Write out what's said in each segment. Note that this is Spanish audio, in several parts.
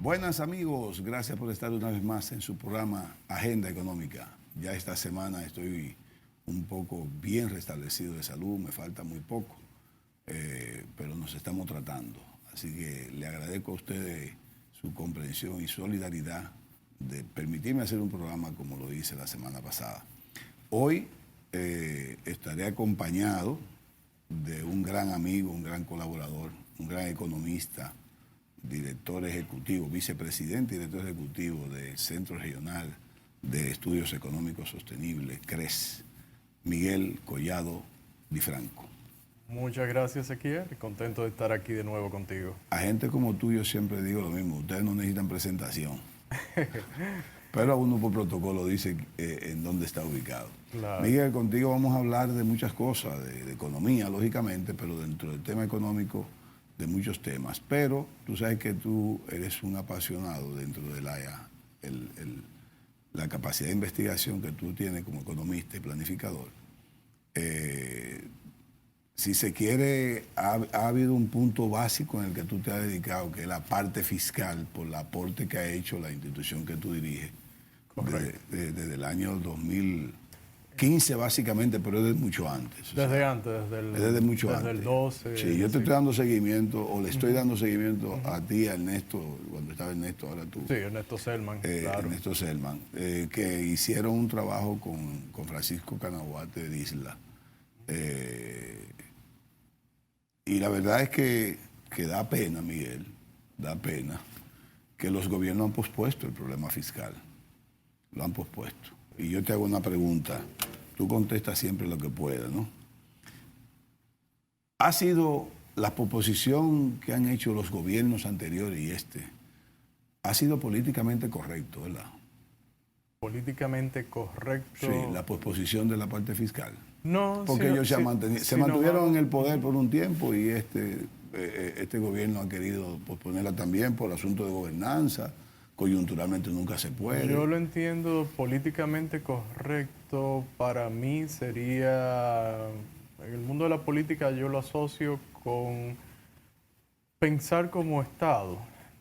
Buenas amigos, gracias por estar una vez más en su programa Agenda Económica. Ya esta semana estoy un poco bien restablecido de salud, me falta muy poco, pero nos estamos tratando. Así que le agradezco a ustedes su comprensión y solidaridad de permitirme hacer un programa como lo hice la semana pasada. Hoy estaré acompañado de un gran amigo, un gran colaborador, un gran economista, director ejecutivo, vicepresidente y director ejecutivo del Centro Regional de Estudios Económicos Sostenibles, CRES, Miguel Collado Di Franco. Muchas gracias, Ezequiel. Contento de estar aquí de nuevo contigo. A gente como tú yo siempre digo lo mismo, ustedes no necesitan presentación. Pero a uno por protocolo dice en dónde está ubicado. Claro. Miguel, contigo vamos a hablar de muchas cosas, de economía, lógicamente, pero dentro del tema económico, de muchos temas. Pero tú sabes que tú eres un apasionado dentro de la capacidad de investigación que tú tienes como economista y planificador. Si se quiere, ha habido un punto básico en el que tú te has dedicado, que es la parte fiscal, por el aporte que ha hecho la institución que tú diriges, desde el año 2015 básicamente, pero desde mucho antes. Desde antes, desde mucho antes. Desde el 12. Sí, yo te estoy dando seguimiento, o le estoy dando seguimiento a ti, a Ernesto, cuando estaba Ernesto, ahora tú. Sí, Ernesto Selman, claro. Ernesto Selman, que hicieron un trabajo con Francisco Canaguate de Isla. Y la verdad es que da pena, Miguel, da pena que los gobiernos han pospuesto el problema fiscal. Lo han pospuesto. Y yo te hago una pregunta. Tú contestas siempre lo que puedas, ¿no? ¿Ha sido la posposición que han hecho los gobiernos anteriores y ha sido políticamente correcto, ¿verdad? Políticamente correcto. Sí, la posposición de la parte fiscal. No, porque ellos se mantuvieron en el poder por un tiempo y este gobierno ha querido posponerla también por asuntos de gobernanza. Coyunturalmente nunca se puede. Yo lo entiendo políticamente correcto. Para mí sería, en el mundo de la política yo lo asocio con pensar como Estado.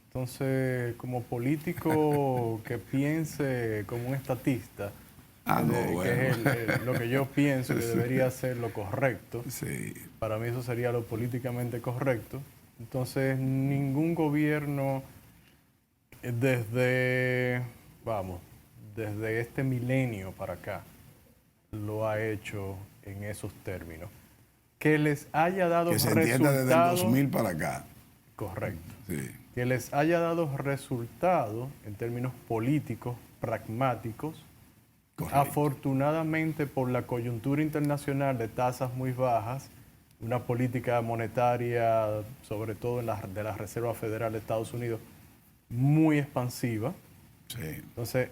Entonces, como político que piense como un estatista, que es lo que yo pienso que debería ser lo correcto. Sí. Para mí eso sería lo políticamente correcto. Entonces, ningún gobierno desde este milenio para acá lo ha hecho en esos términos. Que les haya dado resultados. Que se entienda desde el 2000 para acá. Correcto. Sí. Que les haya dado resultados en términos políticos, pragmáticos. Correcto. Afortunadamente, por la coyuntura internacional de tasas muy bajas, una política monetaria, sobre todo de la Reserva Federal de Estados Unidos, muy expansiva. Sí. Entonces,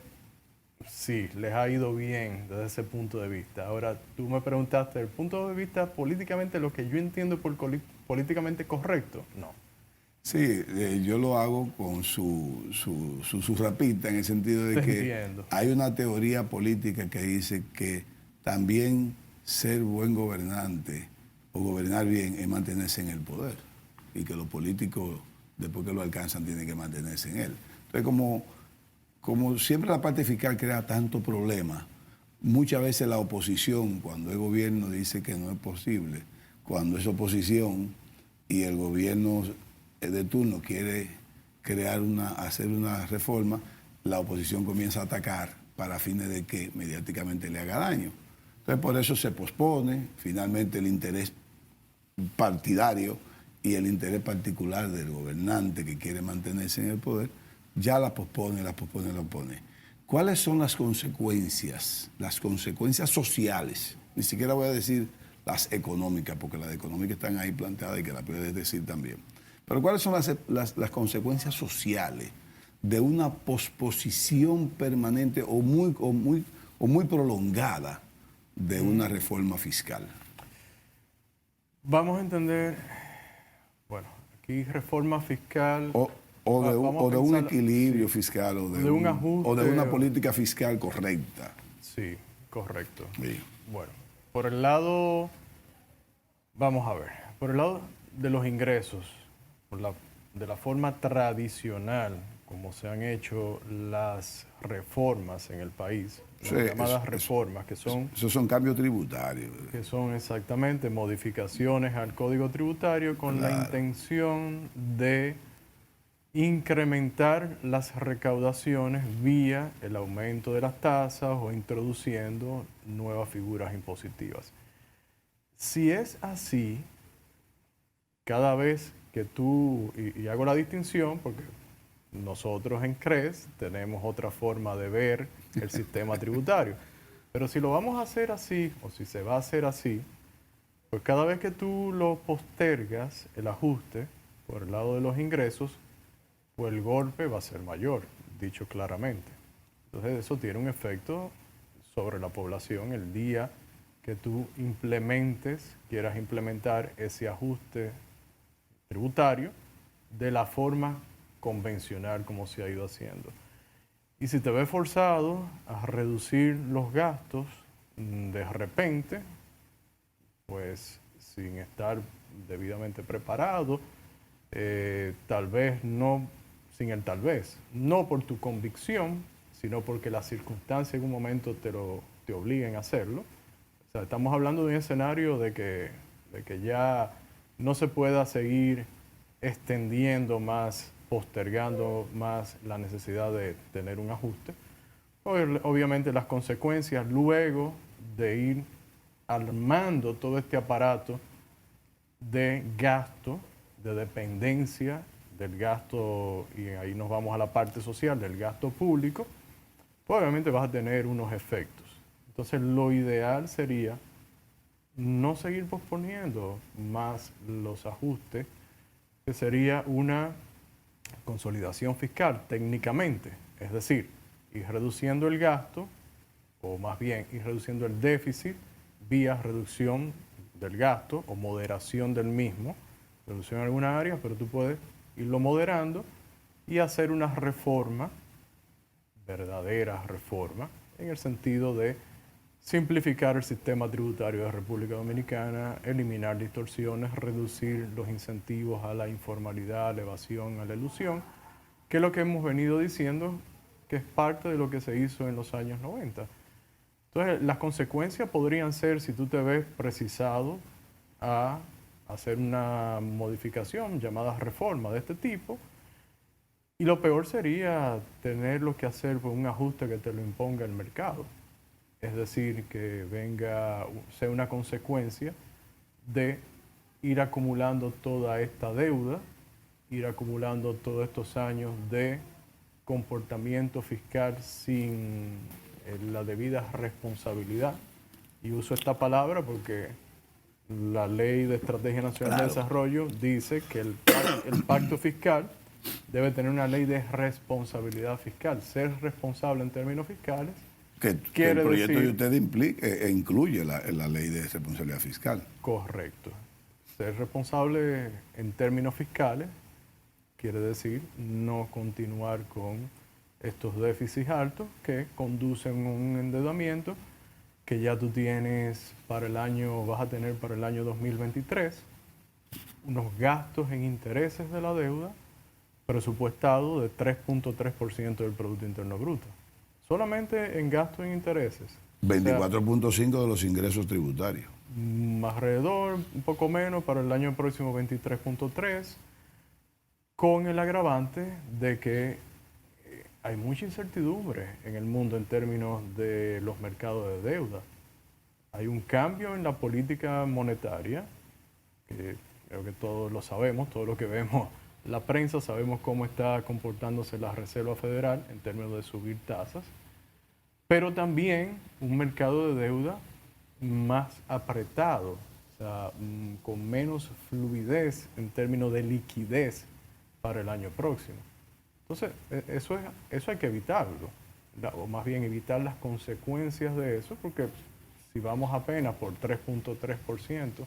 sí, les ha ido bien desde ese punto de vista. Ahora, tú me preguntaste, el punto de vista políticamente, lo que yo entiendo por políticamente correcto, no. Sí, yo lo hago con su rapita, en el sentido de que hay una teoría política que dice que también ser buen gobernante o gobernar bien es mantenerse en el poder y que los políticos, después que lo alcanzan, tienen que mantenerse en él. Entonces, como siempre la parte fiscal crea tanto problema, muchas veces la oposición, cuando el gobierno dice que no es posible, cuando es oposición y el gobierno de turno quiere hacer una reforma, la oposición comienza a atacar para fines de que mediáticamente le haga daño. Entonces, por eso se pospone, finalmente el interés partidario y el interés particular del gobernante que quiere mantenerse en el poder, ya la pospone. ¿Cuáles son las consecuencias sociales? Ni siquiera voy a decir las económicas, porque las económicas están ahí planteadas y que las puedes decir también. Pero ¿cuáles son las consecuencias sociales de una posposición permanente o muy prolongada de una reforma fiscal? Vamos a entender, bueno, aquí reforma fiscal... O de un equilibrio fiscal, o de un ajuste, o de una política fiscal correcta. Sí, correcto. Sí. Bueno, por el lado, vamos a ver, por el lado de los ingresos, de la forma tradicional como se han hecho las reformas en el país, Sí, las llamadas reformas, esos son cambios tributarios. que son exactamente modificaciones al Código Tributario con la intención de incrementar las recaudaciones vía el aumento de las tasas o introduciendo nuevas figuras impositivas. Si es así, cada vez que tú, y hago la distinción porque nosotros en CRES tenemos otra forma de ver el sistema tributario, pero si lo vamos a hacer así, o si se va a hacer así, pues cada vez que tú lo postergas, el ajuste por el lado de los ingresos, pues el golpe va a ser mayor, dicho claramente. Entonces eso tiene un efecto sobre la población el día que tú quieras implementar ese ajuste tributario de la forma convencional como se ha ido haciendo. Y si te ves forzado a reducir los gastos de repente, pues sin estar debidamente preparado, tal vez no, no por tu convicción, sino porque las circunstancias en un momento te obliguen a hacerlo. O sea, estamos hablando de un escenario de que ya no se pueda seguir extendiendo más, postergando más la necesidad de tener un ajuste. Obviamente las consecuencias luego de ir armando todo este aparato de gasto, de dependencia del gasto, y ahí nos vamos a la parte social del gasto público, pues obviamente vas a tener unos efectos. Entonces lo ideal sería no seguir posponiendo más los ajustes, que sería una consolidación fiscal técnicamente, es decir, ir reduciendo el gasto, o más bien ir reduciendo el déficit vía reducción del gasto o moderación del mismo, reducción en alguna área, pero tú puedes irlo moderando y hacer una reforma, verdadera reforma, en el sentido de simplificar el sistema tributario de República Dominicana, eliminar distorsiones, reducir los incentivos a la informalidad, a la evasión, a la elusión, que es lo que hemos venido diciendo que es parte de lo que se hizo en los años 90. Entonces, las consecuencias podrían ser, si tú te ves precisado a hacer una modificación llamada reforma de este tipo, y lo peor sería tenerlo que hacer por un ajuste que te lo imponga el mercado. Es decir, que sea una consecuencia de ir acumulando toda esta deuda, ir acumulando todos estos años de comportamiento fiscal sin la debida responsabilidad. Y uso esta palabra porque la Ley de Estrategia Nacional de Desarrollo dice que el pacto fiscal debe tener una ley de responsabilidad fiscal. Ser responsable en términos fiscales que el proyecto de usted incluye la ley de responsabilidad fiscal. Correcto. Ser responsable en términos fiscales quiere decir no continuar con estos déficits altos que conducen a un endeudamiento que ya tú tienes vas a tener para el año 2023, unos gastos en intereses de la deuda presupuestado de 3.3% del Producto Interno Bruto. Solamente en gastos en intereses. 24.5 de los ingresos tributarios. Alrededor, un poco menos, para el año próximo 23.3, con el agravante de que hay mucha incertidumbre en el mundo en términos de los mercados de deuda. Hay un cambio en la política monetaria, que creo que todos lo sabemos, todos los que vemos la prensa sabemos cómo está comportándose la Reserva Federal en términos de subir tasas, pero también un mercado de deuda más apretado, o sea, con menos fluidez en términos de liquidez para el año próximo. Entonces, eso hay que evitarlo, o más bien evitar las consecuencias de eso, porque si vamos apenas por 3.3%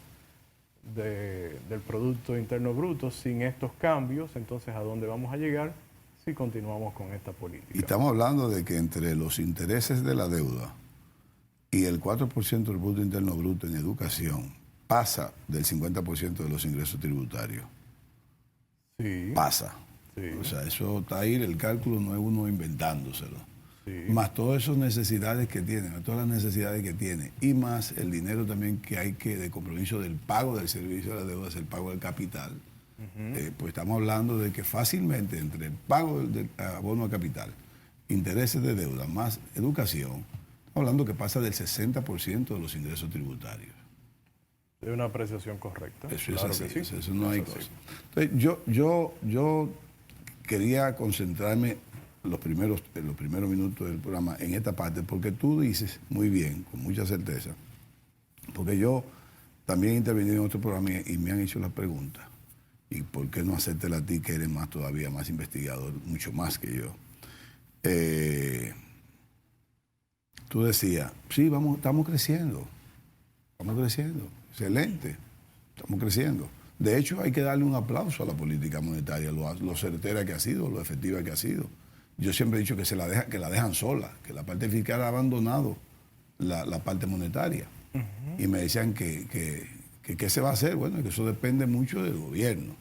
del Producto Interno Bruto sin estos cambios, entonces ¿a dónde vamos a llegar si continuamos con esta política? Y estamos hablando de que entre los intereses de la deuda y el 4% del Producto Interno Bruto en educación pasa del 50% de los ingresos tributarios. Sí. Pasa. Sí. O sea, eso está ahí, el cálculo no es uno inventándoselo. Sí. Más todas esas necesidades que tiene, más todas las necesidades que tiene, y más el dinero también que hay que, de compromiso del pago del servicio de la deuda, es el pago del capital. Pues estamos hablando de que fácilmente entre el pago del abono a capital, intereses de deuda, más educación, estamos hablando que pasa del 60% de los ingresos tributarios. Es una apreciación correcta. Eso claro es así, que sí. eso no hay cosa. Entonces, yo quería concentrarme los primeros minutos del programa en esta parte, porque tú dices muy bien, con mucha certeza, porque yo también he intervenido en otro programa y me han hecho la pregunta, ¿y por qué no hacértela a ti, que eres más todavía más investigador, mucho más que yo? Tú decías, sí, estamos creciendo, excelente, estamos creciendo. De hecho, hay que darle un aplauso a la política monetaria, lo certera que ha sido, lo efectiva que ha sido. Yo siempre he dicho que la dejan sola, que la parte fiscal ha abandonado la parte monetaria. Y me decían que qué se va a hacer. Bueno, que eso depende mucho del gobierno.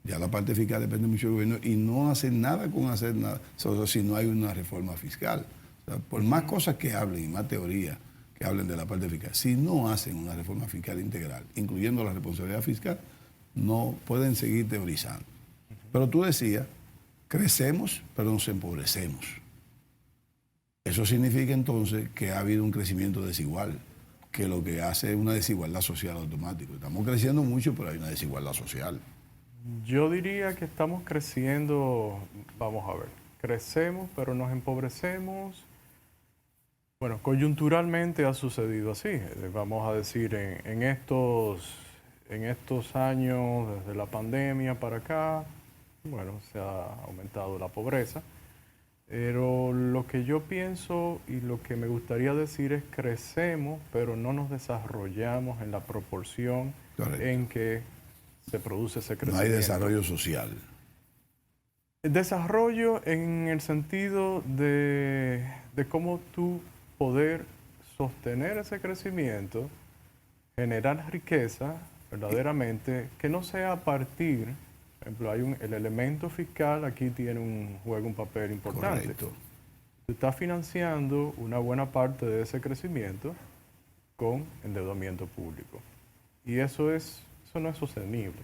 Ya la parte fiscal depende mucho del gobierno y no hacen nada con hacer nada, sobre si no hay una reforma fiscal. O sea, por más cosas que hablen y más teoría que hablen de la parte fiscal, si no hacen una reforma fiscal integral, incluyendo la responsabilidad fiscal, no pueden seguir teorizando. Pero tú decías, crecemos, pero nos empobrecemos. Eso significa entonces que ha habido un crecimiento desigual, que lo que hace es una desigualdad social automática. Estamos creciendo mucho, pero hay una desigualdad social. Yo diría que estamos creciendo, vamos a ver, crecemos, pero nos empobrecemos. Bueno, coyunturalmente ha sucedido así. Vamos a decir, en estos años, desde la pandemia para acá, bueno, se ha aumentado la pobreza. Pero lo que yo pienso y lo que me gustaría decir es crecemos, pero no nos desarrollamos en la proporción Correcto. en que se produce ese crecimiento. No hay desarrollo social. Desarrollo en el sentido de cómo tú poder sostener ese crecimiento, generar riqueza verdaderamente, que no sea a partir, por ejemplo, el elemento fiscal aquí juega un papel importante. Correcto. Tú estás financiando una buena parte de ese crecimiento con endeudamiento público. Y eso no es sostenible.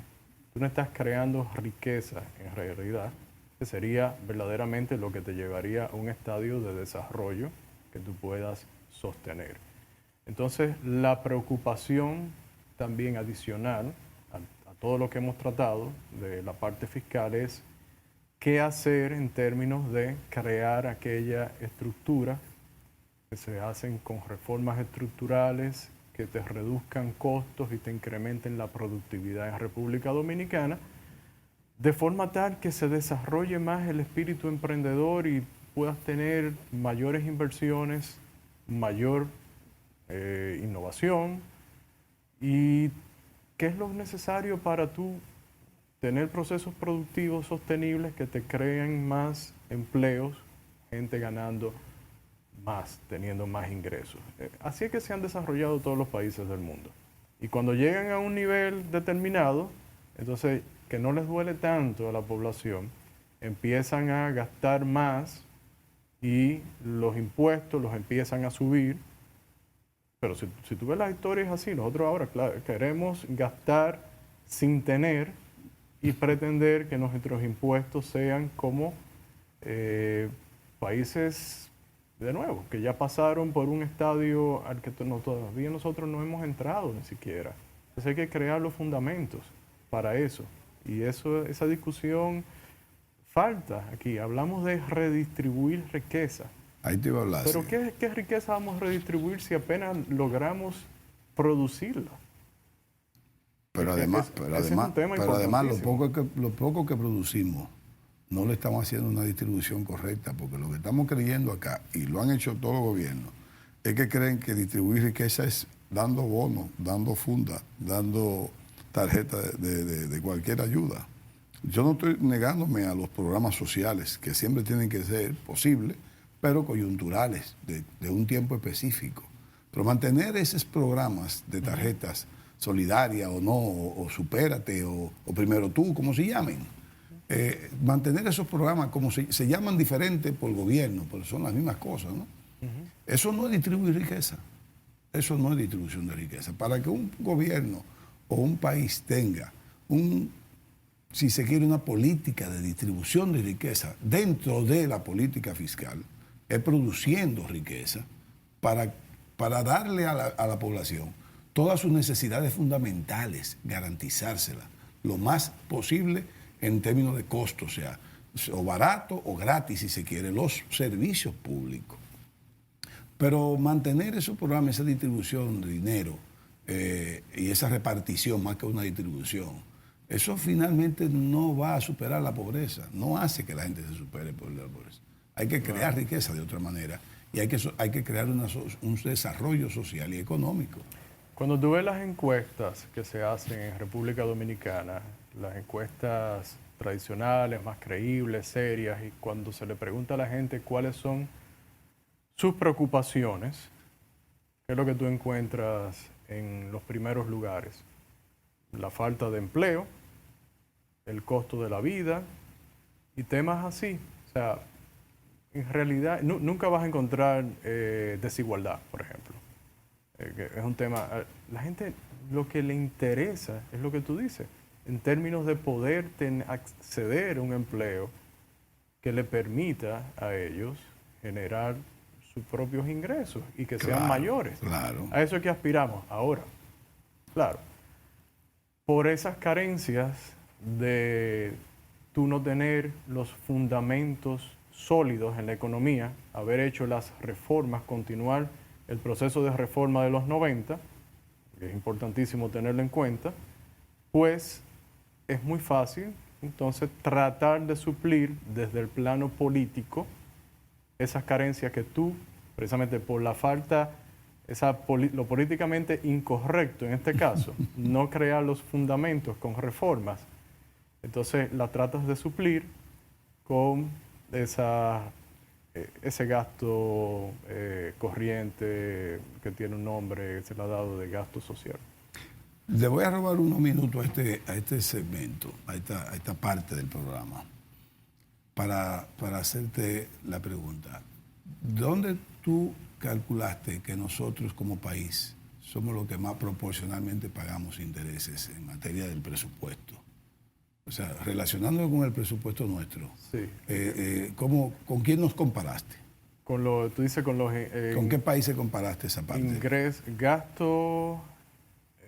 Tú no estás creando riqueza en realidad, que sería verdaderamente lo que te llevaría a un estadio de desarrollo que tú puedas sostener. Entonces, la preocupación también adicional a todo lo que hemos tratado de la parte fiscal es qué hacer en términos de crear aquella estructura que se hacen con reformas estructurales que te reduzcan costos y te incrementen la productividad en República Dominicana, de forma tal que se desarrolle más el espíritu emprendedor y puedas tener mayores inversiones, mayor innovación. ¿Y qué es lo necesario para tú tener procesos productivos sostenibles que te creen más empleos, gente ganando más, teniendo más ingresos? Así es que se han desarrollado todos los países del mundo. Y cuando llegan a un nivel determinado, entonces que no les duele tanto a la población, empiezan a gastar más y los impuestos los empiezan a subir. Pero si tú ves las historias así, nosotros ahora queremos gastar sin tener y pretender que nuestros impuestos sean como países, de nuevo, que ya pasaron por un estadio al que todavía nosotros no hemos entrado ni siquiera. Entonces hay que crear los fundamentos para eso. Y esa discusión falta aquí. Hablamos de redistribuir riqueza. Ahí te iba a hablar. Pero sí. ¿qué riqueza vamos a redistribuir si apenas logramos producirla? Pero además, lo poco que producimos, no le estamos haciendo una distribución correcta, porque lo que estamos creyendo acá, y lo han hecho todos los gobiernos, es que creen que distribuir riqueza es dando bonos, dando fundas, dando tarjetas de cualquier ayuda. Yo no estoy negándome a los programas sociales, que siempre tienen que ser posibles, pero coyunturales, de un tiempo específico. Pero mantener esos programas de tarjetas solidarias o no, o supérate, o primero tú, como se llamen, mantener esos programas, como se llaman diferentes por gobierno, pero son las mismas cosas, ¿no? Eso no es distribuir riqueza. Eso no es distribución de riqueza. Para que un gobierno o un país tenga si se quiere, una política de distribución de riqueza dentro de la política fiscal, es produciendo riqueza para darle a la población todas sus necesidades fundamentales, garantizárselas lo más posible en términos de costo, o sea, o barato o gratis, si se quiere, los servicios públicos. Pero mantener esos programas, esa distribución de dinero y esa repartición más que una distribución, eso finalmente no va a superar la pobreza, no hace que la gente se supere por la pobreza. Hay que crear riqueza de otra manera y hay que crear un desarrollo social y económico. Cuando tú ves las encuestas que se hacen en República Dominicana, las encuestas tradicionales, más creíbles, serias, y cuando se le pregunta a la gente cuáles son sus preocupaciones, ¿qué es lo que tú encuentras en los primeros lugares? La falta de empleo, el costo de la vida y temas así. O sea, en realidad nunca vas a encontrar desigualdad, por ejemplo. Que es un tema, la gente lo que le interesa es lo que tú dices, en términos de poder acceder a un empleo que le permita a ellos generar sus propios ingresos y que sean mayores. Claro. A eso es que aspiramos ahora. Claro. Por esas carencias de tú no tener los fundamentos sólidos en la economía, haber hecho las reformas, continuar el proceso de reforma de los 90, que es importantísimo tenerlo en cuenta, pues es muy fácil entonces tratar de suplir desde el plano político esas carencias que tú, precisamente por la falta, lo políticamente incorrecto en este caso, no crear los fundamentos con reformas, entonces la tratas de suplir con ese gasto corriente que tiene un nombre, se le ha dado de gasto social. Le voy a robar unos minutos a este segmento, a esta parte del programa, para hacerte la pregunta. ¿Dónde tú calculaste que nosotros como país somos los que más proporcionalmente pagamos intereses en materia del presupuesto? O sea, relacionándolo con el presupuesto nuestro, sí. ¿Con quién nos comparaste? Tú dices con los... ¿Con qué países comparaste esa parte? Gasto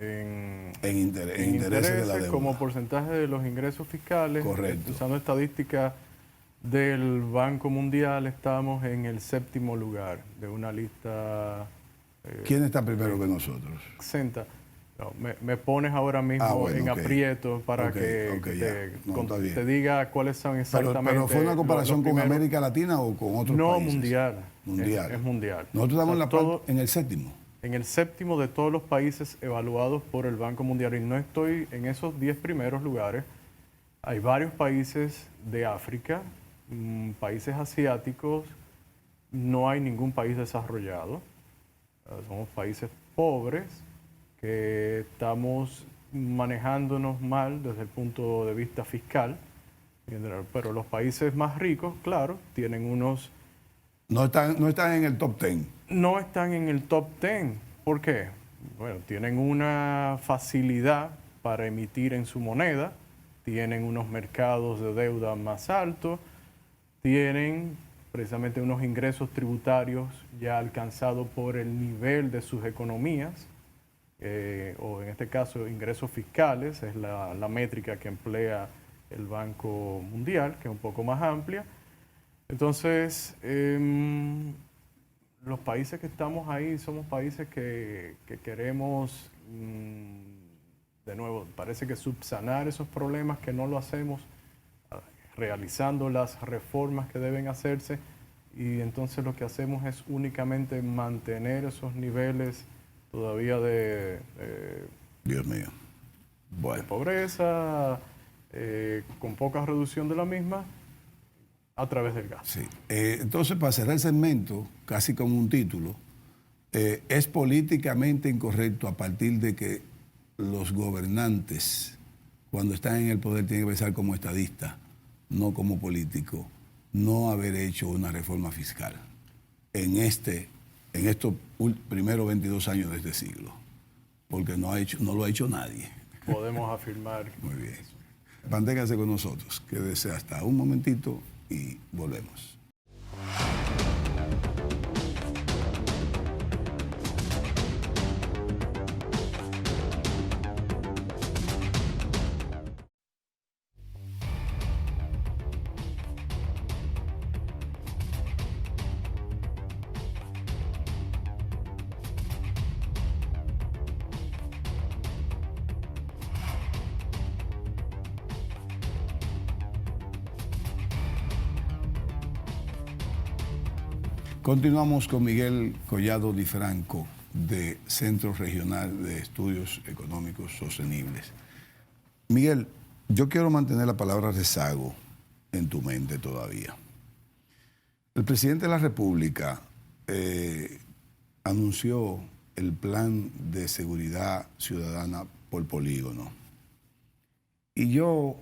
en intereses de la deuda. Como porcentaje de los ingresos fiscales. Correcto. Usando estadísticas del Banco Mundial, estamos en el 7º lugar de una lista... ¿Quién está primero que nosotros? 60. No, me pones ahora mismo en aprieto para que te diga cuáles son exactamente. ¿Pero fue una comparación con América Latina o con otros países? No, mundial. Mundial. Es mundial. Nosotros estamos en el 7º. En el 7º de todos los países evaluados por el Banco Mundial. Y no estoy en esos 10 primeros lugares. Hay varios países de África, países asiáticos. No hay ningún país desarrollado. Somos países pobres que estamos manejándonos mal desde el punto de vista fiscal, pero los países más ricos, claro, tienen unos... No están en el top 10. No están en el top 10. ¿Por qué? Bueno, tienen una facilidad para emitir en su moneda, tienen unos mercados de deuda más altos, tienen precisamente unos ingresos tributarios ya alcanzados por el nivel de sus economías, o en este caso ingresos fiscales, es la métrica que emplea el Banco Mundial, que es un poco más amplia. Entonces, los países que estamos ahí somos países que queremos, de nuevo, parece que subsanar esos problemas, que no lo hacemos realizando las reformas que deben hacerse, y entonces lo que hacemos es únicamente mantener esos niveles todavía Dios mío. Bueno. De pobreza, con poca reducción de la misma, a través del gasto. Sí. Entonces, para cerrar el segmento, casi como un título, es políticamente incorrecto a partir de que los gobernantes, cuando están en el poder, tienen que pensar como estadistas, no como político, no haber hecho una reforma fiscal en estos primeros 22 años de este siglo, porque no lo ha hecho nadie. Podemos afirmar. Muy bien. Manténgase con nosotros, quédese hasta un momentito y volvemos. Continuamos con Miguel Collado Di Franco, de Centro Regional de Estudios Económicos Sostenibles. Miguel, yo quiero mantener la palabra rezago en tu mente todavía. El presidente de la República anunció el plan de seguridad ciudadana por polígono. Y yo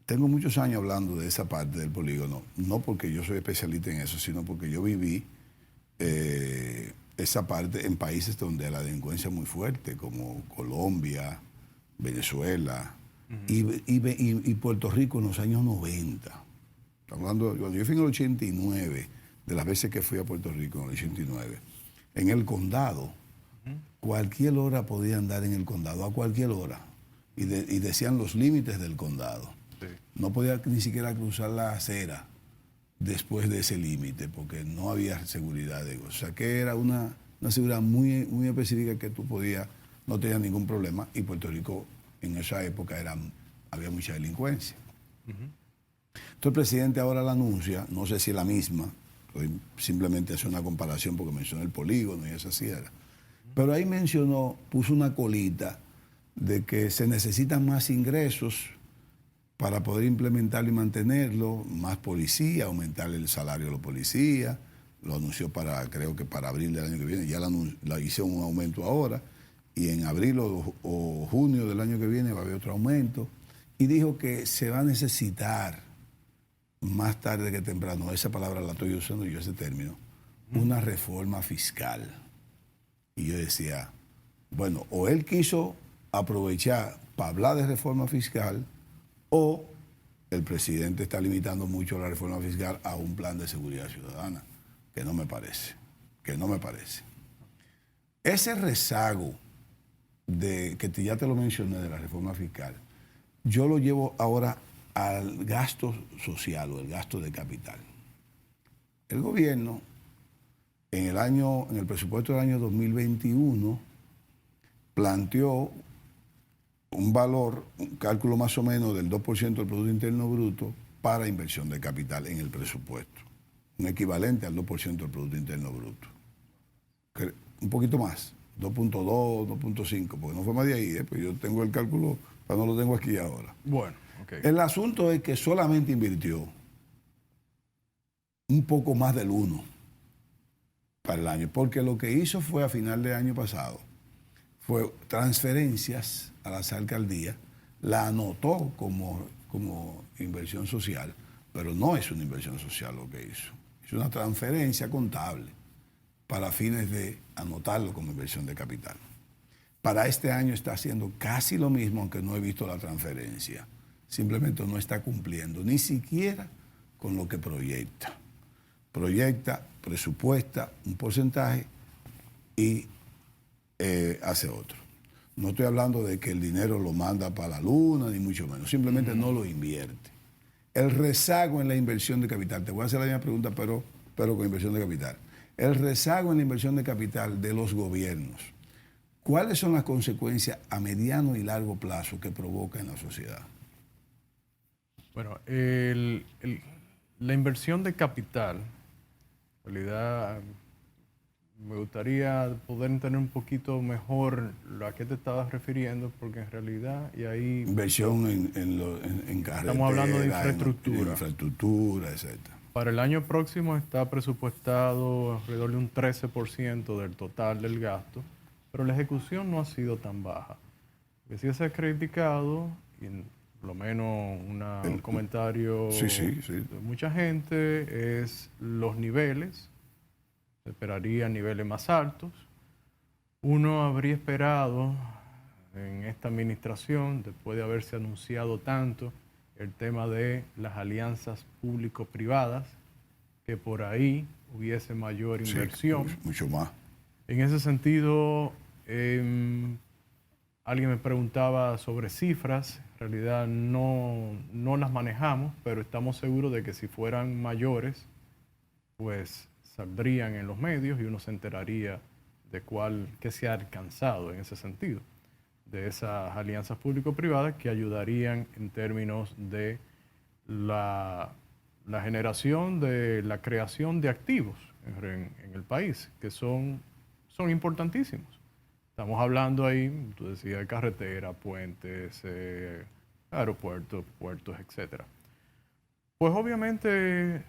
tengo muchos años hablando de esa parte del polígono, no porque yo soy especialista en eso, sino porque yo viví esa parte en países donde la delincuencia es muy fuerte, como Colombia, Venezuela y Puerto Rico en los años 90. Estamos hablando, cuando yo fui en el 89, de las veces que fui a Puerto Rico en el 89, en el condado, cualquier hora podía andar en el condado, a cualquier hora, y decían los límites del condado. Sí. No podía ni siquiera cruzar la acera después de ese límite, porque no había seguridad. O sea, que era una seguridad muy, muy específica que tú podías, no tenías ningún problema, y Puerto Rico en esa época había mucha delincuencia. Entonces el presidente ahora la anuncia, no sé si es la misma, simplemente hace una comparación porque mencionó el polígono y esa sí era. Pero ahí puso una colita de que se necesitan más ingresos para poder implementarlo y mantenerlo, más policía, aumentar el salario de los policías. Lo anunció creo que para abril del año que viene, ya la hizo un aumento ahora, y en abril o junio del año que viene va a haber otro aumento. Y dijo que se va a necesitar, más tarde que temprano, esa palabra la estoy usando yo, ese término, una reforma fiscal. Y yo decía, bueno, o él quiso aprovechar para hablar de reforma fiscal, o el presidente está limitando mucho la reforma fiscal a un plan de seguridad ciudadana, que no me parece. Ese rezago ya te lo mencioné de la reforma fiscal, yo lo llevo ahora al gasto social o el gasto de capital. El gobierno, en el presupuesto del año 2021, planteó un cálculo más o menos del 2% del Producto Interno Bruto para inversión de capital en el presupuesto. Un equivalente al 2% del Producto Interno Bruto. Un poquito más, 2.2, 2.5, porque no fue más de ahí, pues yo tengo el cálculo, pero no lo tengo aquí ahora. Bueno, ok. El asunto es que solamente invirtió un poco más del 1 para el año, porque lo que hizo fue a final de año pasado, fue transferencias a las alcaldías, la anotó como inversión social, pero no es una inversión social lo que hizo. Es una transferencia contable para fines de anotarlo como inversión de capital. Para este año está haciendo casi lo mismo, aunque no he visto la transferencia. Simplemente no está cumpliendo, ni siquiera con lo que proyecta. Proyecta, presupuesta un porcentaje y hace otro. No estoy hablando de que el dinero lo manda para la luna, ni mucho menos. Simplemente no lo invierte. El rezago en la inversión de capital, te voy a hacer la misma pregunta, pero con inversión de capital. El rezago en la inversión de capital de los gobiernos, ¿cuáles son las consecuencias a mediano y largo plazo que provoca en la sociedad? Bueno, la inversión de capital, en realidad, me gustaría poder entender un poquito mejor a qué te estabas refiriendo, porque en realidad, y ahí... Inversión en carretera. Estamos hablando de infraestructura. En infraestructura, etc. Para el año próximo está presupuestado alrededor de un 13% del total del gasto, pero la ejecución no ha sido tan baja. Lo que sí se ha criticado, y por lo menos un comentario de mucha gente, es los niveles. Se esperaría niveles más altos. Uno habría esperado en esta administración, después de haberse anunciado tanto el tema de las alianzas público-privadas, que por ahí hubiese mayor inversión. Sí, mucho más. En ese sentido, alguien me preguntaba sobre cifras. En realidad no las manejamos, pero estamos seguros de que si fueran mayores, pues saldrían en los medios y uno se enteraría de qué se ha alcanzado en ese sentido, de esas alianzas público-privadas que ayudarían en términos de la generación, de la creación de activos en el país, que son importantísimos. Estamos hablando ahí, tú decías, de carretera, puentes, aeropuertos, puertos, etc. Pues obviamente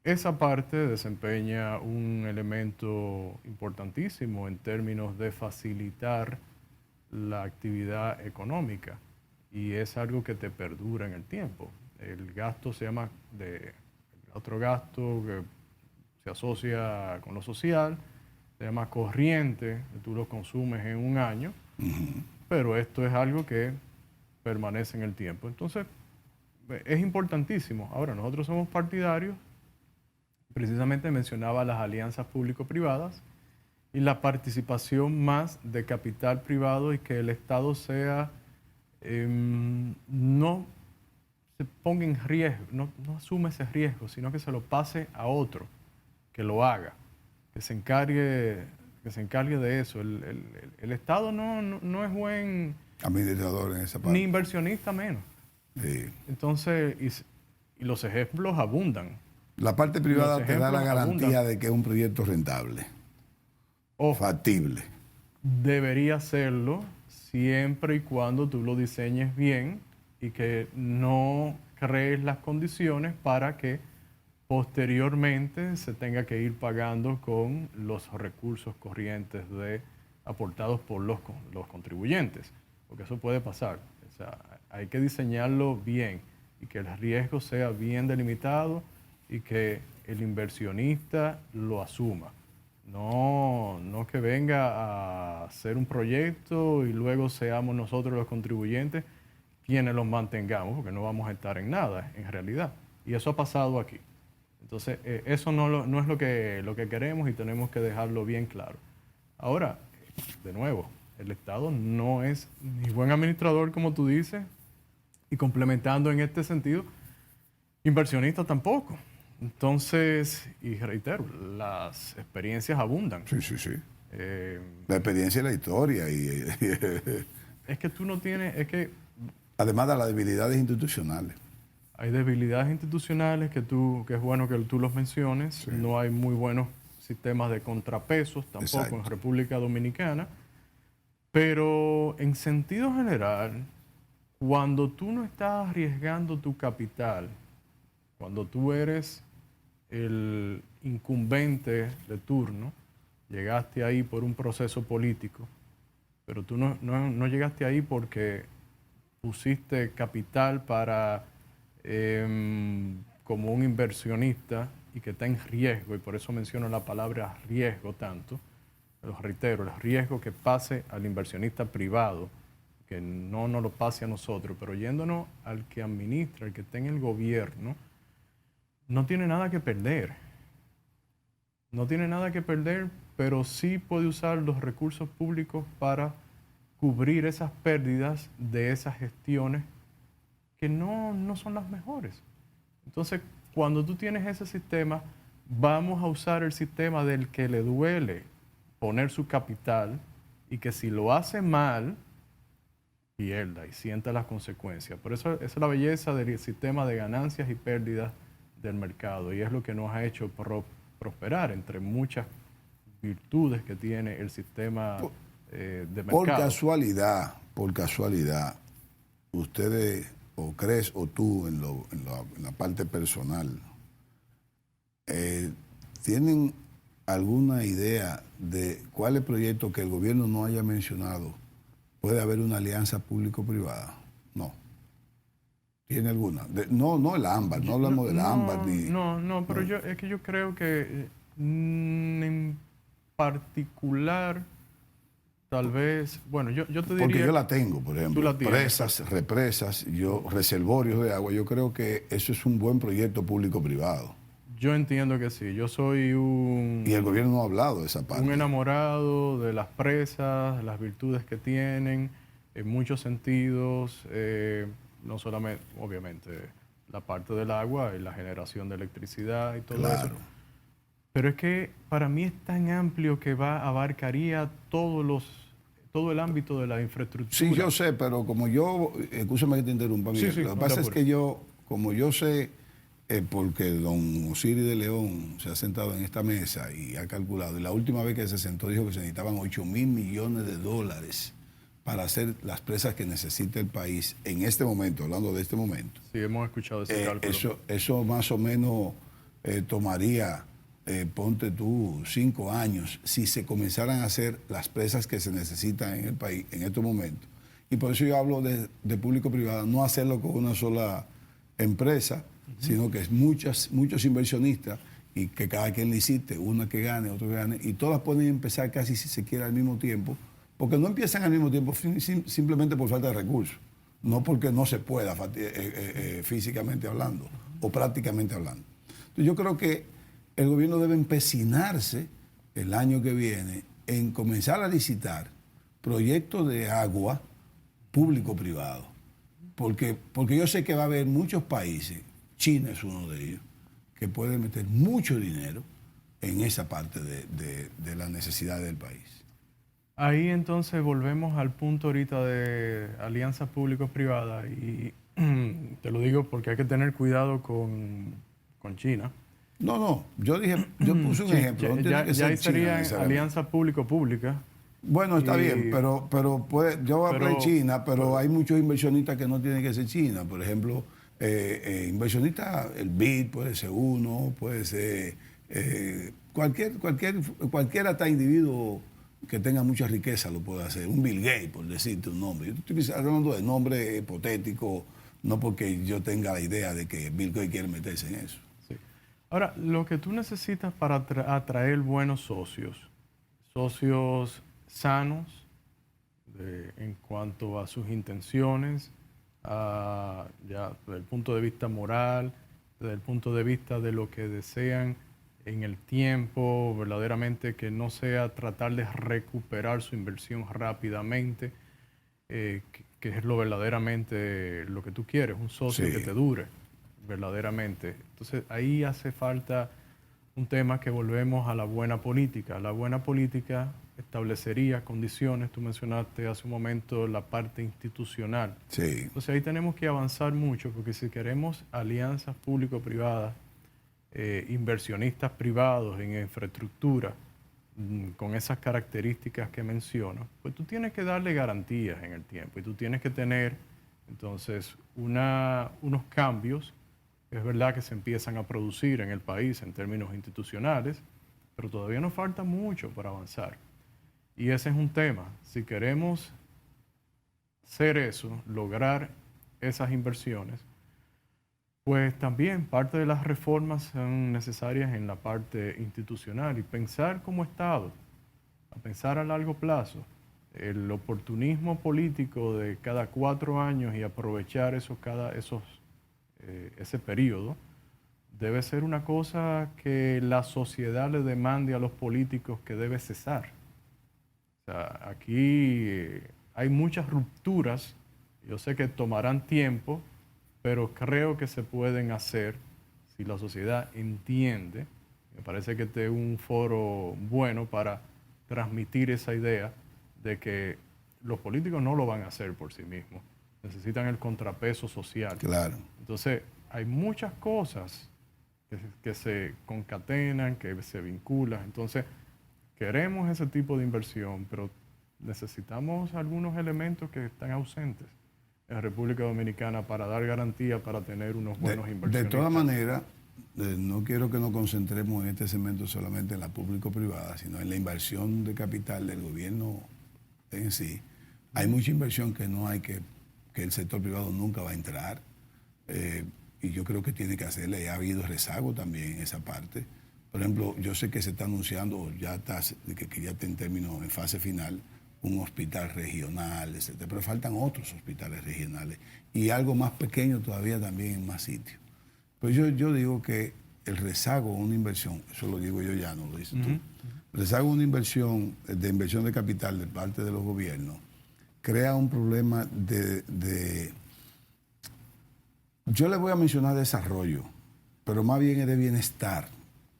esa parte desempeña un elemento importantísimo en términos de facilitar la actividad económica y es algo que te perdura en el tiempo. El gasto se llama otro gasto que se asocia con lo social, se llama corriente, que tú lo consumes en un año, pero esto es algo que permanece en el tiempo. Entonces, es importantísimo. Ahora, nosotros somos partidarios, precisamente mencionaba las alianzas público-privadas y la participación más de capital privado y que el Estado no se ponga en riesgo, no asume ese riesgo, sino que se lo pase a otro, que lo haga, que se encargue de eso. El Estado no es buen administrador en esa parte. Ni inversionista menos. Sí. Entonces, y los ejemplos abundan. La parte privada te da la garantía de que es un proyecto rentable, factible. Debería serlo siempre y cuando tú lo diseñes bien y que no crees las condiciones para que posteriormente se tenga que ir pagando con los recursos corrientes aportados por los contribuyentes, porque eso puede pasar. O sea, hay que diseñarlo bien y que el riesgo sea bien delimitado y que el inversionista lo asuma. No que venga a hacer un proyecto y luego seamos nosotros los contribuyentes quienes los mantengamos, porque no vamos a estar en nada, en realidad. Y eso ha pasado aquí. Entonces, eso no es lo que queremos y tenemos que dejarlo bien claro. Ahora, de nuevo, el Estado no es ni buen administrador, como tú dices, y complementando en este sentido, inversionista tampoco. Entonces, y reitero, las experiencias abundan. Sí. La experiencia y la historia. Es que tú no tienes, además de las debilidades institucionales. Hay debilidades institucionales que es bueno que tú los menciones. Sí. No hay muy buenos sistemas de contrapesos tampoco. Exacto. En República Dominicana. Pero en sentido general, cuando tú no estás arriesgando tu capital, cuando tú eres el incumbente de turno, llegaste ahí por un proceso político, pero tú no llegaste ahí porque pusiste capital para como un inversionista y que está en riesgo, y por eso menciono la palabra riesgo tanto, los reitero, el riesgo que pase al inversionista privado, que no nos lo pase a nosotros, pero yéndonos al que administra, el que está en el gobierno, no tiene nada que perder. No tiene nada que perder, pero sí puede usar los recursos públicos para cubrir esas pérdidas de esas gestiones que no son las mejores. Entonces, cuando tú tienes ese sistema, vamos a usar el sistema del que le duele poner su capital y que si lo hace mal, pierda y sienta las consecuencias. Por eso esa es la belleza del sistema de ganancias y pérdidas del mercado y es lo que nos ha hecho prosperar entre muchas virtudes que tiene el sistema de mercado. Por casualidad, ustedes, o crees, o tú en la parte personal, ¿tienen alguna idea de cuál es el proyecto que el gobierno no haya mencionado? ¿Puede haber una alianza público-privada? No. ¿Tiene alguna? No el ámbar, no hablamos del ámbar. Pero es que yo creo que en particular, tal vez, bueno, yo te diría... Porque yo la tengo, por ejemplo, tienes, presas, represas, reservorios de agua. Yo creo que eso es un buen proyecto público-privado. Yo entiendo que sí. Yo soy Y el gobierno no ha hablado de esa parte. Un enamorado de las presas, las virtudes que tienen, en muchos sentidos, no solamente, obviamente, la parte del agua y la generación de electricidad y todo eso. Pero es que para mí es tan amplio que abarcaría todo el ámbito de la infraestructura. Sí, yo sé, pero como yo, escúchame que te interrumpa, Miguel, sí, lo que pasa es que como yo sé, porque don Osiris de León se ha sentado en esta mesa y ha calculado, y la última vez que se sentó dijo que se necesitaban 8.000 millones de dólares para hacer las presas que necesita el país en este momento, hablando de este momento. Sí, hemos escuchado ese cálculo. Eso más o menos tomaría, ponte tú, 5 años si se comenzaran a hacer las presas que se necesitan en el país en estos momentos. Y por eso yo hablo de público-privado, no hacerlo con una sola empresa, sino que es muchos inversionistas y que cada quien licite, una que gane, otro que gane, y todas pueden empezar casi si se quiere al mismo tiempo, porque no empiezan al mismo tiempo simplemente por falta de recursos, no porque no se pueda físicamente hablando o prácticamente hablando. Entonces yo creo que el gobierno debe empecinarse el año que viene en comenzar a licitar proyectos de agua público-privado, porque yo sé que va a haber muchos países, China es uno de ellos, que puede meter mucho dinero en esa parte de la necesidad del país. Ahí entonces volvemos al punto ahorita de alianzas público-privadas y te lo digo porque hay que tener cuidado con China. No, yo puse un ejemplo. Ya ahí sería alianza público-pública. Bueno, está bien, pero yo hablé de China, pero hay muchos inversionistas que no tienen que ser China. Por ejemplo, inversionista, el BID puede ser uno, puede ser cualquier hasta individuo que tenga mucha riqueza lo puede hacer. Un Bill Gates, por decirte un nombre. Yo estoy hablando de nombre hipotético, no porque yo tenga la idea de que Bill Gates quiere meterse en eso. Sí. Ahora, lo que tú necesitas para atraer buenos socios sanos en cuanto a sus intenciones, ya desde el punto de vista moral, desde el punto de vista de lo que desean en el tiempo, verdaderamente que no sea tratar de recuperar su inversión rápidamente, que es lo verdaderamente lo que tú quieres, un socio que te dure verdaderamente. Entonces ahí hace falta un tema que volvemos a la buena política. La buena política establecería condiciones, tú mencionaste hace un momento la parte institucional. Sí. Entonces ahí tenemos que avanzar mucho, porque si queremos alianzas público-privadas, inversionistas privados en infraestructura, con esas características que menciono, pues tú tienes que darle garantías en el tiempo y tú tienes que tener entonces unos cambios. Es verdad que se empiezan a producir en el país en términos institucionales, pero todavía nos falta mucho para avanzar. Y ese es un tema. Si queremos hacer eso, lograr esas inversiones, pues también parte de las reformas son necesarias en la parte institucional y pensar como Estado, a pensar a largo plazo. El oportunismo político de cada 4 años y aprovechar ese periodo debe ser una cosa que la sociedad le demande a los políticos que debe cesar. O sea, aquí hay muchas rupturas, yo sé que tomarán tiempo, pero creo que se pueden hacer si la sociedad entiende. Me parece que este es un foro bueno para transmitir esa idea de que los políticos no lo van a hacer por sí mismos. Necesitan el contrapeso social. Claro. Entonces, hay muchas cosas que se concatenan, que se vinculan. Entonces, queremos ese tipo de inversión, pero necesitamos algunos elementos que están ausentes en República Dominicana para dar garantía, para tener unos buenos inversionistas. De todas maneras, no quiero que nos concentremos en este segmento solamente en la público-privada, sino en la inversión de capital del gobierno en sí. Hay mucha inversión que no hay que el sector privado nunca va a entrar. y yo creo que tiene que hacerle. Ha habido rezago también en esa parte. Por ejemplo, yo sé que se está anunciando, que ya está en fase final, un hospital regional, etcétera, pero faltan otros hospitales regionales y algo más pequeño todavía también en más sitios. Pues yo digo que el rezago de una inversión, eso lo digo yo ya, no lo dices tú, el rezago de una inversión de capital de parte de los gobiernos crea un problema yo le voy a mencionar desarrollo, pero más bien es de bienestar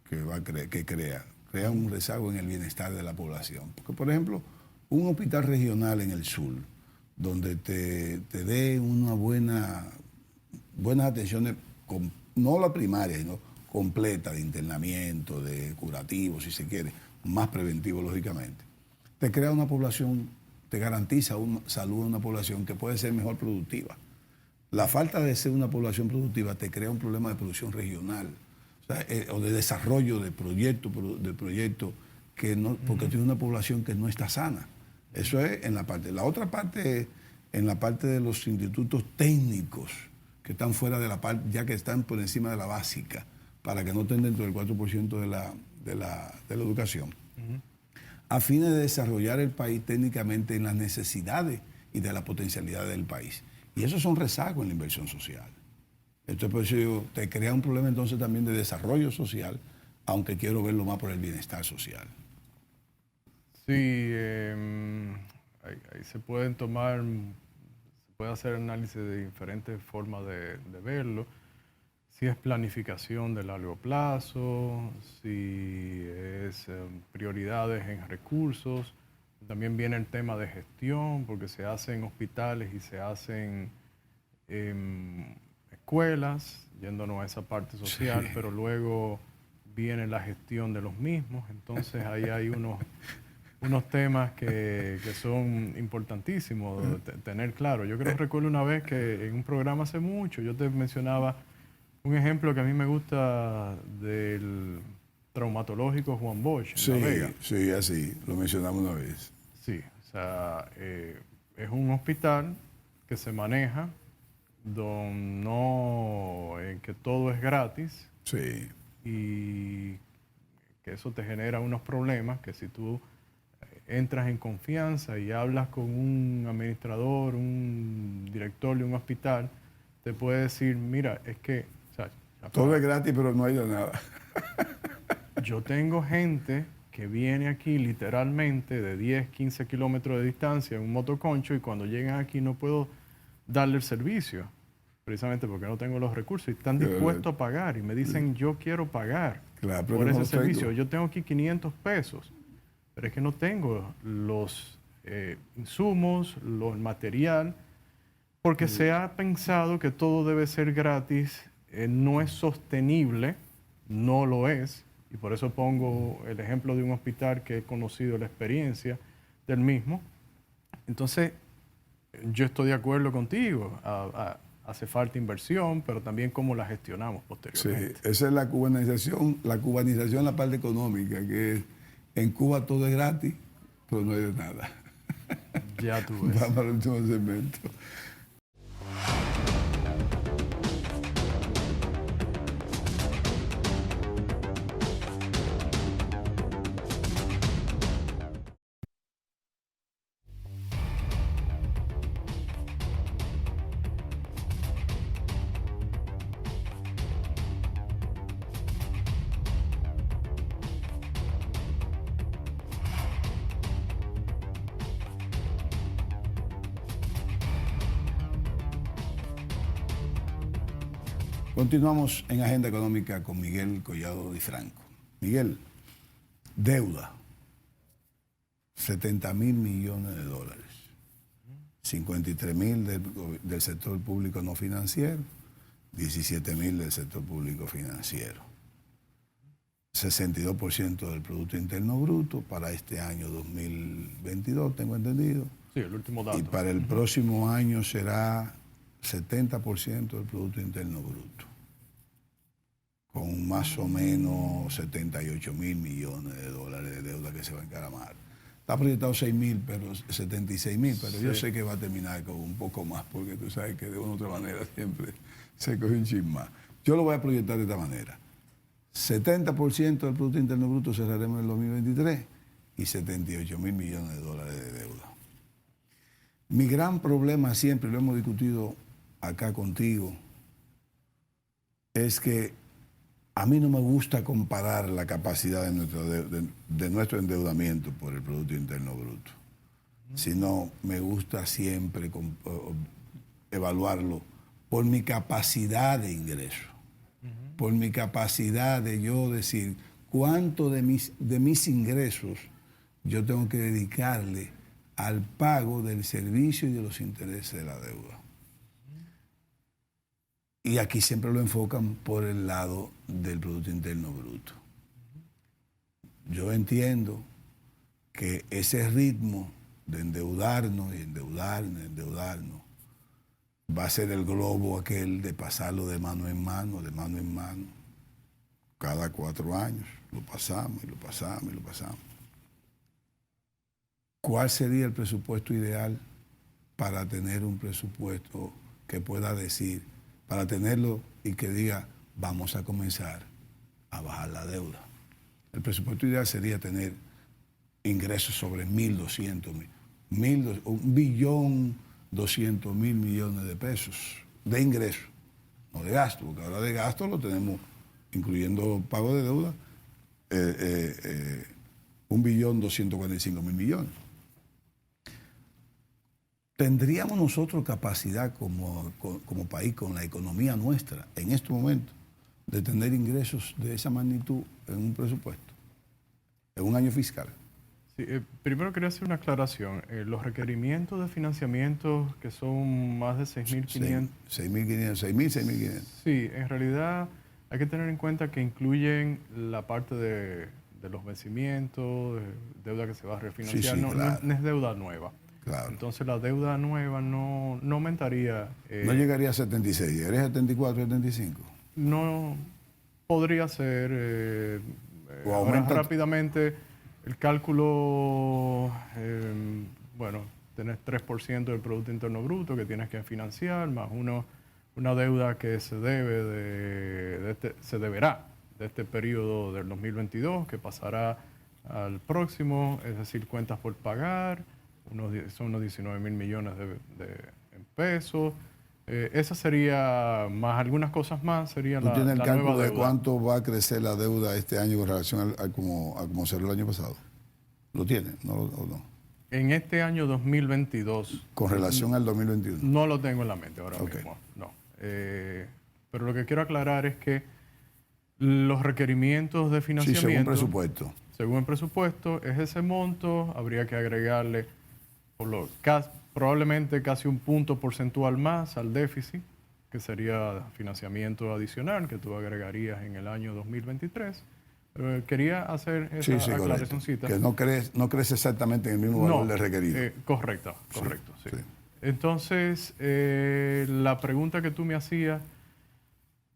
que crea un rezago en el bienestar de la población. Porque, por ejemplo, un hospital regional en el sur, donde te dé una buenas atenciones, no la primaria, sino completa, de internamiento, de curativo, si se quiere, más preventivo, lógicamente, te crea una población, te garantiza una salud a una población que puede ser mejor productiva. La falta de ser una población productiva te crea un problema de producción regional, o de desarrollo de proyectos que no, porque tiene una población que no está sana. Eso es en la parte. La otra parte es en la parte de los institutos técnicos que están fuera de la parte, ya que están por encima de la básica, para que no estén dentro del 4% de la educación, a fines de desarrollar el país técnicamente en las necesidades y de la potencialidad del país. Y eso son rezagos en la inversión social. Entonces, por eso digo, te crea un problema entonces también de desarrollo social, aunque quiero verlo más por el bienestar social. Sí, ahí se puede hacer análisis de diferentes formas de verlo. Si es planificación de largo plazo, si es prioridades en recursos. También viene el tema de gestión, porque se hacen hospitales y se hacen escuelas, yéndonos a esa parte social, sí, pero luego viene la gestión de los mismos. Entonces ahí hay unos temas que son importantísimos tener claro. Yo creo que recuerdo una vez que en un programa hace mucho, yo te mencionaba un ejemplo que a mí me gusta del traumatológico Juan Bosch en La Vega. Sí, así, lo mencionamos una vez. Sí, o sea, es un hospital que se maneja en que todo es gratis. Sí. Y que eso te genera unos problemas que si tú entras en confianza y hablas con un administrador, un director de un hospital, te puede decir, mira, es que... O sea, todo es gratis, pero no hay de nada. Yo tengo gente que viene aquí literalmente de 10, 15 kilómetros de distancia en un motoconcho y cuando llegan aquí no puedo darle el servicio, precisamente porque no tengo los recursos y están dispuestos a pagar y me dicen yo quiero pagar por ese servicio. Yo tengo aquí 500 pesos, pero es que no tengo los insumos, el material, porque se ha pensado que todo debe ser gratis, no es sostenible, no lo es. Y por eso pongo el ejemplo de un hospital que he conocido la experiencia del mismo. Entonces, yo estoy de acuerdo contigo. Hace falta inversión, pero también cómo la gestionamos posteriormente. Sí, esa es la cubanización en la parte económica, que en Cuba todo es gratis, pero no hay de nada. Ya tú ves. Vamos al último segmento. Continuamos en Agenda Económica con Miguel Collado Di Franco. Miguel, deuda, 70.000 millones de dólares, 53.000 del sector público no financiero, 17.000 del sector público financiero, 62% del Producto Interno Bruto para este año 2022, tengo entendido. Sí, el último dato. Y para el próximo año será 70% del Producto Interno Bruto, con más o menos 78.000 millones de dólares de deuda que se va a encaramar. Está proyectado 6.000, pero 76.000, pero yo sé que va a terminar con un poco más, porque tú sabes que de una u otra manera siempre se coge un chin más. Yo lo voy a proyectar de esta manera. 70% del Producto Interno Bruto cerraremos en el 2023 y 78.000 millones de dólares de deuda. Mi gran problema siempre, lo hemos discutido acá contigo, es que a mí no me gusta comparar la capacidad de nuestro endeudamiento por el Producto Interno Bruto, sino me gusta siempre evaluarlo por mi capacidad de ingreso, por mi capacidad de yo decir cuánto de mis ingresos yo tengo que dedicarle al pago del servicio y de los intereses de la deuda. Y aquí siempre lo enfocan por el lado del Producto Interno Bruto. Yo entiendo que ese ritmo de endeudarnos y endeudarnos, va a ser el globo aquel de pasarlo de mano en mano, cada 4 años. Lo pasamos y lo pasamos y lo pasamos. ¿Cuál sería el presupuesto ideal para tener un presupuesto que pueda decir, para tenerlo y que diga, vamos a comenzar a bajar la deuda? El presupuesto ideal sería tener ingresos sobre 1.200.000 millones de pesos de ingresos, no de gasto, porque ahora de gasto lo tenemos, incluyendo pago de deuda, 1.245.000 millones. ¿Tendríamos nosotros capacidad como país, con la economía nuestra, en este momento, de tener ingresos de esa magnitud en un presupuesto, en un año fiscal? Sí, primero quería hacer una aclaración. Los requerimientos de financiamiento, que son más de 6.500... 6.500. Sí, en realidad hay que tener en cuenta que incluyen la parte de los vencimientos, deuda que se va a refinanciar, claro. No es deuda nueva. Claro. Entonces la deuda nueva no aumentaría. No llegaría a 76, llegaría a 74, 75. No podría ser. O aumenta rápidamente el cálculo, bueno, tenés 3% del Producto Interno Bruto que tienes que financiar, más una deuda que se debe se deberá de este periodo del 2022, que pasará al próximo, es decir, cuentas por pagar. Son unos 19.000 millones en pesos. Esa sería, más algunas cosas más, sería la nueva deuda. ¿Tú tienes el cálculo de cuánto va a crecer la deuda este año con relación a cómo cerró el año pasado? ¿Lo tienes o no? En este año 2022. Con relación al 2021. No lo tengo en la mente ahora mismo, no. Pero lo que quiero aclarar es que los requerimientos de financiamiento... Sí, según presupuesto. Según el presupuesto, es ese monto, habría que agregarle probablemente casi un punto porcentual más al déficit, que sería financiamiento adicional que tú agregarías en el año 2023. Quería hacer esa aclaracióncita. Que no crece exactamente en el mismo valor de requerido. Correcto, sí. Entonces, la pregunta que tú me hacías,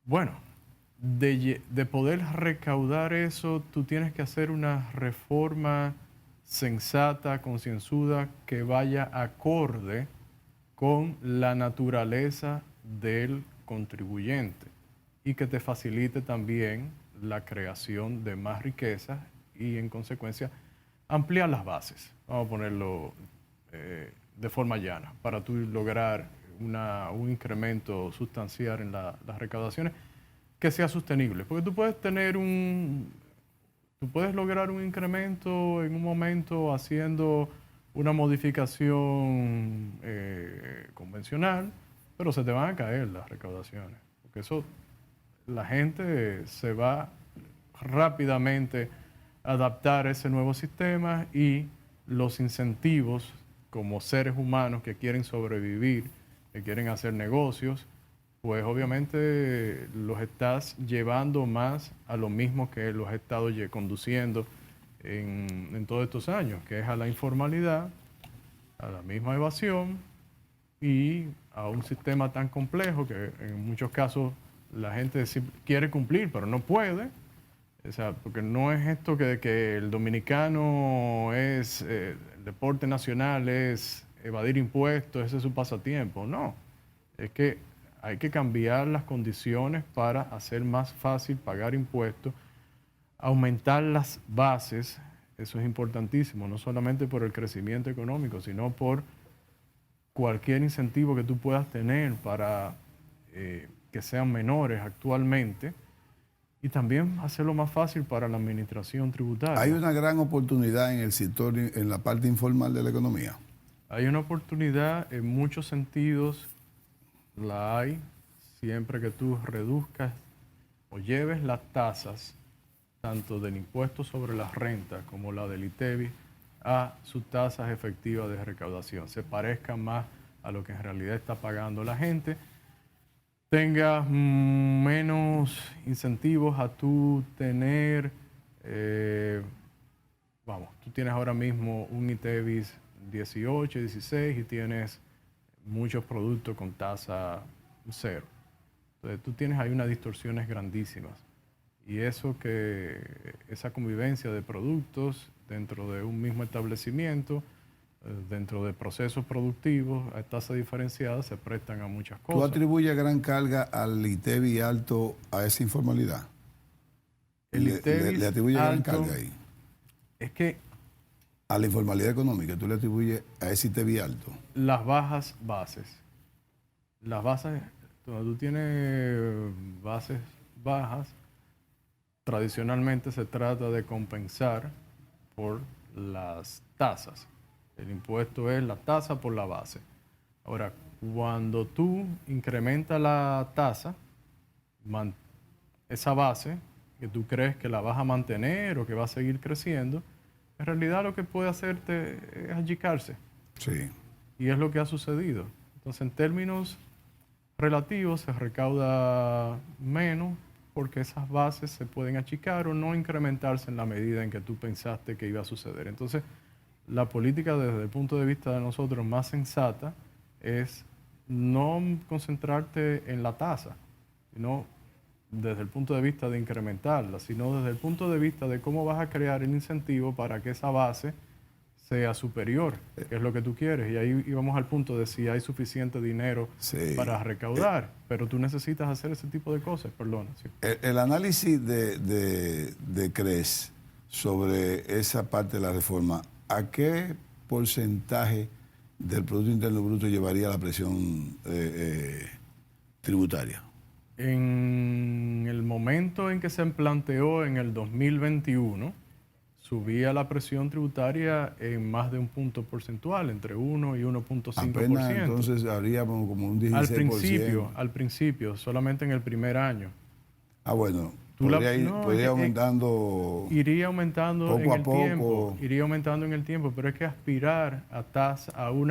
bueno, de poder recaudar eso, tú tienes que hacer una reforma sensata, concienzuda, que vaya acorde con la naturaleza del contribuyente y que te facilite también la creación de más riqueza y, en consecuencia, ampliar las bases. Vamos a ponerlo de forma llana, para tú lograr un incremento sustancial en las recaudaciones que sea sostenible. Porque tú puedes lograr un incremento en un momento haciendo una modificación convencional, pero se te van a caer las recaudaciones. Porque eso, la gente se va rápidamente a adaptar a ese nuevo sistema y los incentivos como seres humanos que quieren sobrevivir, que quieren hacer negocios, pues obviamente los estás llevando más a lo mismo que los he estado conduciendo en todos estos años, que es a la informalidad, a la misma evasión y a un sistema tan complejo que en muchos casos la gente quiere cumplir, pero no puede. O sea, porque no es esto que el dominicano es, el deporte nacional es evadir impuestos, ese es su pasatiempo. No, es que hay que cambiar las condiciones para hacer más fácil pagar impuestos, aumentar las bases, eso es importantísimo, no solamente por el crecimiento económico, sino por cualquier incentivo que tú puedas tener para que sean menores actualmente y también hacerlo más fácil para la administración tributaria. Hay una gran oportunidad en el sector, en la parte informal de la economía. Hay una oportunidad en muchos sentidos, la hay, siempre que tú reduzcas o lleves las tasas, tanto del impuesto sobre las rentas como la del ITEVI, a sus tasas efectivas de recaudación, se parezcan más a lo que en realidad está pagando la gente, tengas menos incentivos a tú tener, tú tienes ahora mismo un ITEVIS 18, 16 y tienes muchos productos con tasa cero. Entonces tú tienes ahí unas distorsiones grandísimas. Y esa convivencia de productos dentro de un mismo establecimiento, dentro de procesos productivos a tasa diferenciada, se prestan a muchas cosas. ¿Tú atribuyes gran carga al ITEVI alto a esa informalidad? ¿Le atribuyes gran carga ahí? Es que a la informalidad económica, ¿tú le atribuyes a ese ITEVI alto? Las bajas bases. Las bases, cuando tú tienes bases bajas, tradicionalmente se trata de compensar por las tasas. El impuesto es la tasa por la base. Ahora, cuando tú incrementas la tasa, esa base que tú crees que la vas a mantener o que va a seguir creciendo, en realidad lo que puede hacerte es achicarse. Sí. Y es lo que ha sucedido. Entonces, en términos relativos, se recauda menos porque esas bases se pueden achicar o no incrementarse en la medida en que tú pensaste que iba a suceder. Entonces, la política desde el punto de vista de nosotros más sensata es no concentrarte en la tasa, sino desde el punto de vista de incrementarla, sino desde el punto de vista de cómo vas a crear el incentivo para que esa base sea superior, que es lo que tú quieres. Y ahí íbamos al punto de si hay suficiente dinero para recaudar, pero tú necesitas hacer ese tipo de cosas, perdona. Sí. El análisis de CRES sobre esa parte de la reforma, ¿a qué porcentaje del Producto Interno Bruto llevaría la presión tributaria? En el momento en que se planteó en el 2021, subía la presión tributaria en más de un punto porcentual, entre 1 y 1.5%. Apenas entonces habría como un 16%. Al principio, solamente en el primer año. Ah, bueno, podría ir aumentando. Iría aumentando poco en a el poco. tiempo. Iría aumentando en el tiempo, pero es que aspirar a un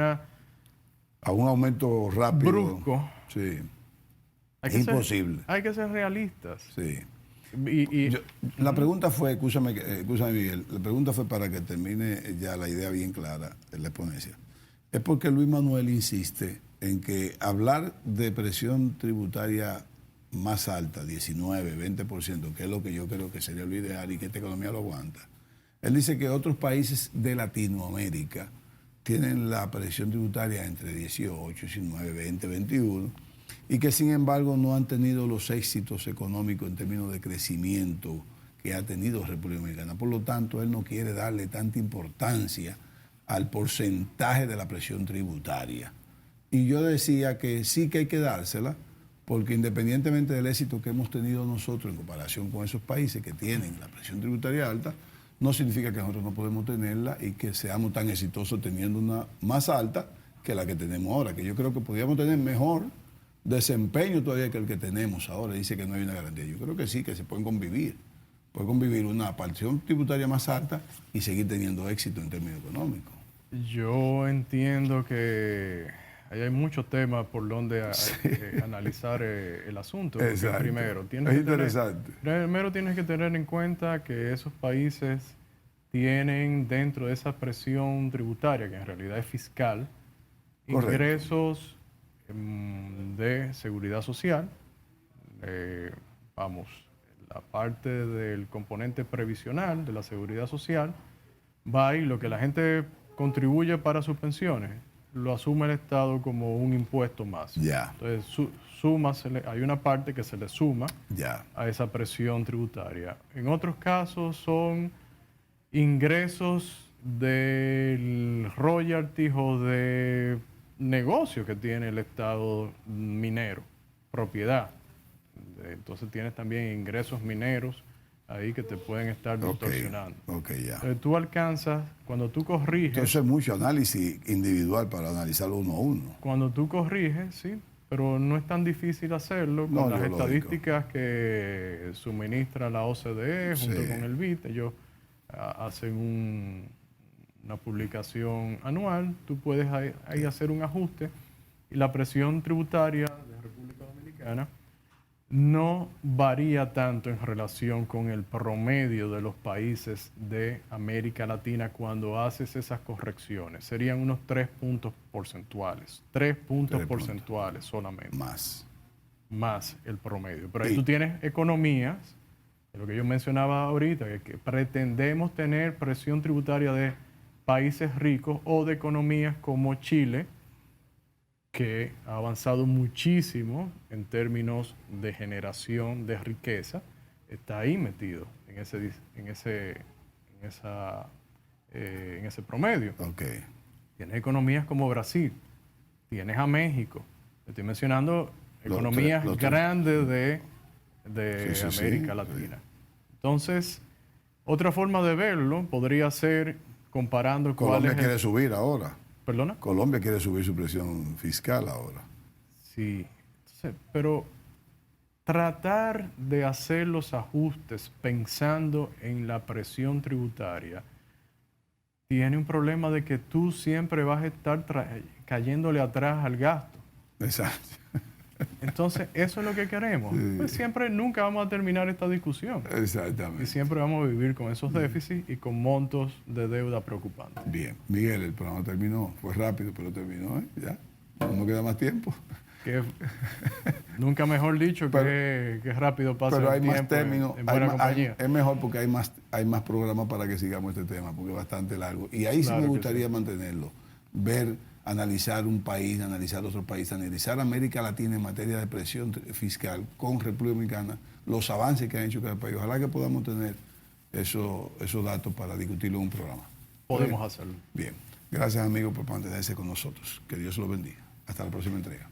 aumento rápido. Brusco. Sí. Es imposible. Hay que ser realistas. Sí. La pregunta fue, escúchame Miguel, la pregunta fue para que termine ya la idea bien clara en la exponencia. Es porque Luis Manuel insiste en que hablar de presión tributaria más alta, 19, 20%, que es lo que yo creo que sería lo ideal y que esta economía lo aguanta. Él dice que otros países de Latinoamérica tienen la presión tributaria entre 18, 19, 20, 21, y que sin embargo no han tenido los éxitos económicos en términos de crecimiento que ha tenido República Dominicana. Por lo tanto, él no quiere darle tanta importancia al porcentaje de la presión tributaria. Y yo decía que sí que hay que dársela, porque independientemente del éxito que hemos tenido nosotros en comparación con esos países que tienen la presión tributaria alta, no significa que nosotros no podemos tenerla y que seamos tan exitosos teniendo una más alta que la que tenemos ahora, que yo creo que podríamos tener mejor desempeño todavía que el que tenemos ahora. Dice que no hay una garantía. Yo creo que sí, que se pueden convivir. Puede convivir una presión tributaria más alta y seguir teniendo éxito en términos económicos. Yo entiendo que ahí hay muchos temas por donde analizar el asunto. Primero tienes que tener en cuenta que esos países tienen dentro de esa presión tributaria, que en realidad es fiscal, correcto, ingresos de seguridad social, la parte del componente previsional de la seguridad social, va y lo que la gente contribuye para sus pensiones, lo asume el Estado como un impuesto más. Ya. Entonces, hay una parte que se le suma Ya. a esa presión tributaria. En otros casos son ingresos del royalties o de negocio que tiene el Estado minero, propiedad. Entonces tienes también ingresos mineros ahí que te pueden estar distorsionando. Ya. Tú alcanzas, cuando tú corriges... Entonces es mucho análisis individual para analizarlo uno a uno. Cuando tú corriges, sí, pero no es tan difícil hacerlo con las estadísticas que suministra la OCDE junto con el BID. Ellos hacen una publicación anual, tú puedes ahí hacer un ajuste y la presión tributaria de República Dominicana no varía tanto en relación con el promedio de los países de América Latina cuando haces esas correcciones. Serían unos 3 puntos porcentuales. 3 puntos porcentuales solamente. Más el promedio. Pero ahí tú tienes economías, lo que yo mencionaba ahorita, que pretendemos tener presión tributaria de países ricos o de economías como Chile, que ha avanzado muchísimo en términos de generación de riqueza, está ahí metido en ese promedio. Tienes economías como Brasil, tienes a México, estoy mencionando economías grandes de América Latina. Entonces, otra forma de verlo podría ser comparando Colombia quiere subir ahora. ¿Perdona? Colombia quiere subir su presión fiscal ahora. Sí, pero tratar de hacer los ajustes pensando en la presión tributaria tiene un problema de que tú siempre vas a estar cayéndole atrás al gasto. Exacto. Entonces, eso es lo que queremos. Sí. Pues nunca vamos a terminar esta discusión. Exactamente. Y siempre vamos a vivir con esos déficits y con montos de deuda preocupantes. Bien. Miguel, el programa terminó. Fue rápido, pero terminó, ¿eh? Ya. No queda más tiempo. Nunca mejor dicho que rápido pasa el tiempo. Pero hay más términos. En buena compañía. Es mejor porque hay más programas para que sigamos este tema, porque es bastante largo. Y ahí sí me gustaría mantenerlo. Analizar un país, analizar otro país, analizar América Latina en materia de presión fiscal con República Dominicana, los avances que han hecho cada país. Ojalá que podamos tener esos datos para discutirlo en un programa. Podemos hacerlo. Bien. Gracias, amigos, por mantenerse con nosotros. Que Dios los bendiga. Hasta la próxima entrega.